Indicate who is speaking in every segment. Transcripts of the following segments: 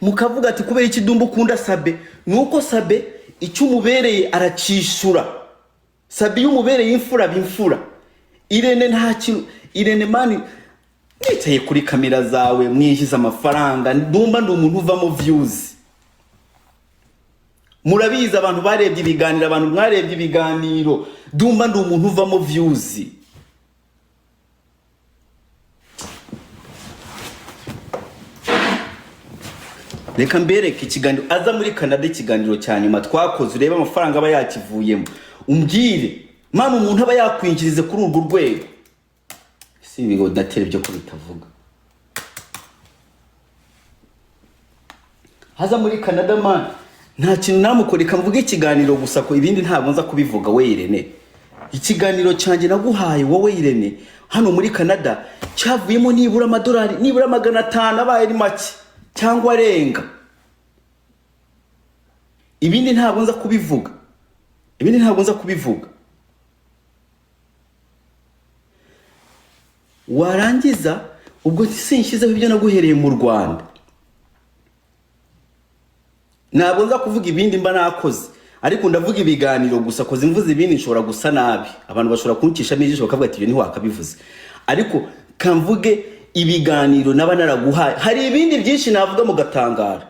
Speaker 1: mukavuga ati kubera iki Dumba ukunda Sabe nuko Sabe icyo umubereye aracishura. Sabe y'umubereye imfura bimfura. Irene nta kintu, Irene mani niteye kuri kamera zawe mwishiza amafaranga. Dumba ndi umuntu uvamo views. Murabizi abantu barebye ibiganiro, abantu mwarebye ibiganiro. Dumba ndi umuntu uvamo views. Reka mbereke ikiganiro aza muri Canada, ikiganiro cya nyuma twakoze, urebe amafaranga aba yakivuyemo. Umbwire mama umuntu aba yakwinjirize kuri urwo rwego. Si bigo datere byo ko bitavuga. Haza muri Canada man nta kintu namukoreka mvuga ikiganiro gusa ko ibindi ntabwo nza kubivuga we Irene. Ikiganiro cyanjye naguhaye wowe Irene hano muri Canada cyavuyemo nibura amadolari nibura 500 abaye ari make cyangwa arenga. Ibindi ntabwo nza kubivuga. Ibindi ntabwo nza kubivuga. Warangiza ubwo sinshizeho ibyo naguhereye mu Rwanda. Ntabwo nza kuvuga ibindi mba nakoze, ariko ndavuga ibiganiro gusa koze imvuze ibindi nshobora gusa nabi. Abantu bashobora kuncisha n'ijisho bakavuga ati ibyo ni wakabivuze. Ariko kamvuge ibiganiro naba naraguhaye. Hari ibindi byinshi navuga mu gatangara.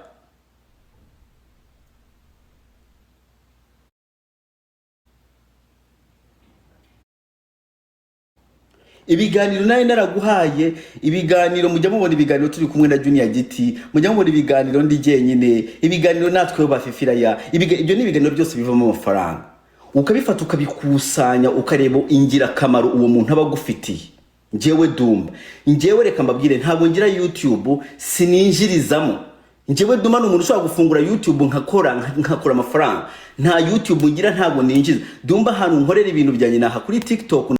Speaker 1: Ibiganiro nayo naraguhaye, ibiganiro mujya mubona ibiganiro turi kumwe na Junior Giti, mujya mubona ibiganiro ndi jyenyine, ibiganiro natwe bafifira ya, ibyo ni ibiganiro byose bivamo amafaranga. Ukabifata ukabikusanya ukareba ingira kamaro uwo muntu abagufitiye. Njewe Dumba, njewe reka mbabwire ntabwo ngira YouTube sininjirizamo. Njewe Dumba n'umuntu ushobora gufungura YouTube nkakora amafaranga. Nta YouTube ngira ntabwo ninjiza. Dumba hano nkorera ibintu byanjye naha kuri TikTok